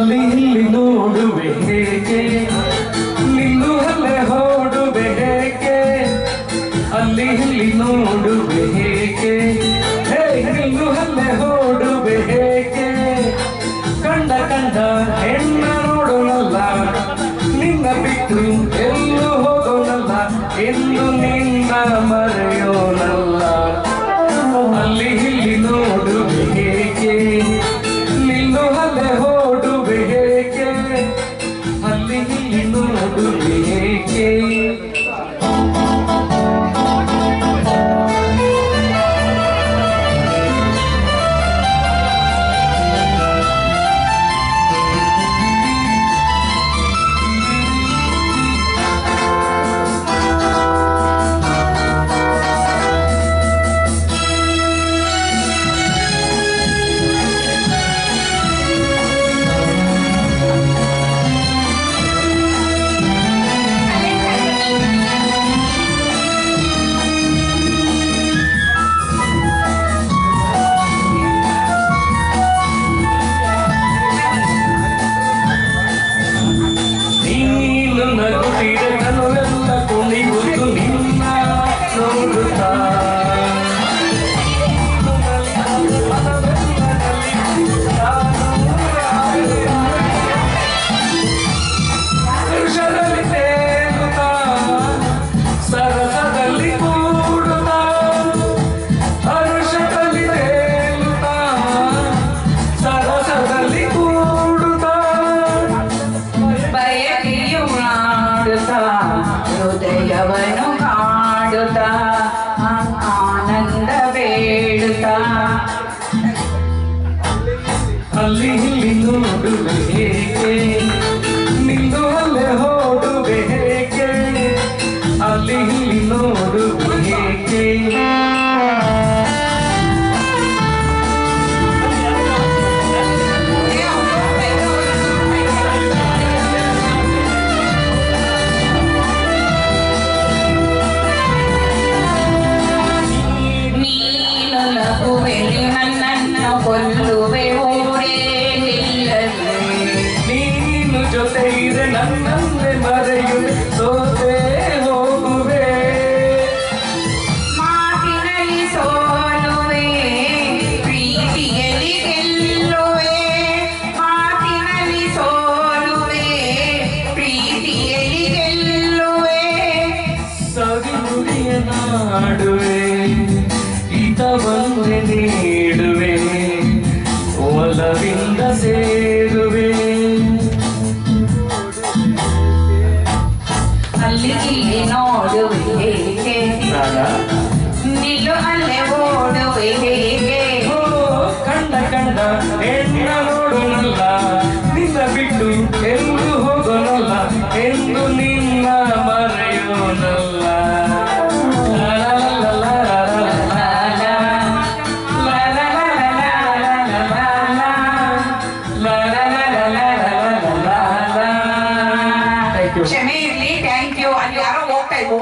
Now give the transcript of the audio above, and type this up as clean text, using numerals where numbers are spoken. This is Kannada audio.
ಅಲ್ಲಿ ಇಲ್ಲಿ ನೋಡುವೆ ಹೇಗೆ, ನಿಲ್ಲು ಅಲ್ಲೇ ಹೊಡುವೆ ಹೇಗೆ, ಅಲ್ಲಿ ಇಲ್ಲಿ ನೋಡುವೆ ಹೇಗೆ, ಹೇ ನಿಲ್ಲು ಅಲ್ಲೇ ಹೊಡುವೆ ಹೇಗೆ, ಕಂಡ ಕಂಡ ಹೆಣ್ಣ ನೋಡೋನಲ್ಲ, ನಿನ್ನ ಬಿಟ್ಟು ಎಲ್ಲೂ ಹೋಗೋನಲ್ಲ, ಎಂದು ನಿನ್ನ ಮರೆಯೋನಲ್ಲ. ಅಲ್ಲಿ ಇಲ್ಲಿ ನೋಡುವೆ ಹೇಗೆ, ನಿಲ್ಲು ಅಲ್ಲೇ ಹೊಡುವೆ ಹೇಗೆ, ಅಲ್ಲಿ ಇಲ್ಲಿ ನೋಡುವೆ ಹೇಗೆ. ನಗುತ್ತಿರಲ್ಲ ಕುಣಿಯುವುದು ನಿನ್ನ ನೋಡುತ್ತಾ, ಹರುಷದಲ್ಲಿ ತೇಲುತ್ತಾ, ಸರಸದಲ್ಲಿ ಕೂಡುತ್ತಾ, ಹರುಷದಲ್ಲಿ ತೇಲುತ್ತಾ, ಸರಸದಲ್ಲಿ ಕೂಡುತ್ತಾ, ಬಯಕೆಯು ಮಾಡುತ್ತಾ, ಹೃದಯವನ್ನು ಕಾಡುತ್ತಾ, ಆನಂದ ಬೇಡುತ್ತಾ. ಅಲ್ಲಿ ಇಲ್ಲಿ ನೋಡುವೆ ಹೇಗೆ, ನಿಂದು ಅಲ್ಲೇ ಹೊಡುವೆ ಹೇಗೆ, ಅಲ್ಲಿ ಇಲ್ಲಿ ನೋಡುವೆ ಹೇಗೆ. ನೀನು ನಗುವೆಲಿ ನನ್ನನ್ನು ಕೊಲ್ಲುವೆ ಊರೇ ನಿಲ್ಲದೆ, ನೀನು ಜೊತೆ ಇದೆ ನನ್ನನ್ನೇ ಮರೆಯುವೆ, ಸೋತೆ ಹೋಗುವೆ, ಮಾತಿನಲ್ಲಿ ಸೋಲುವೆ, ಪ್ರೀತಿಯಲ್ಲಿ ಗೆಲ್ಲುವೆ, ಮಾತಿನಲ್ಲಿ ಸೋಲುವೆ, ಪ್ರೀತಿಯಲ್ಲಿ ಗೆಲ್ಲುವೆ. ಸವಿನುಡಿಯ ನಾಡುವೆ, ಹಿತವನ್ನೇ ನೀಡುವೆ, ಒಲವಿಂದ ಸೇರುವೆ. ಅಲ್ಲಿ ಇಲ್ಲಿ ನೋಡುವೆ ಹೇಗೆ, ನಿಲ್ಲು ಅಲ್ಲೇ ಓಡುವೆ ಹೇಗೆ, ಓ ಕಂಡ ಕಂಡ ಹೆಣ್ಣ ನೋಡೋನಲ್ಲ, ನಿನ್ನ ಬಿಟ್ಟು ಎಲ್ಲೂ ಹೋಗೋನಲ್ಲ, ಎಂದು ನಿನ್ನ ಮರೆಯೋನಲ್ಲ. ಕ್ಷಮೆ ಇರ್ಲಿ, ಥ್ಯಾಂಕ್ ಯು. ಅಲ್ಲಿ ಯಾರೋ ಹೋಗ್ತಾ ಇದ್ರು.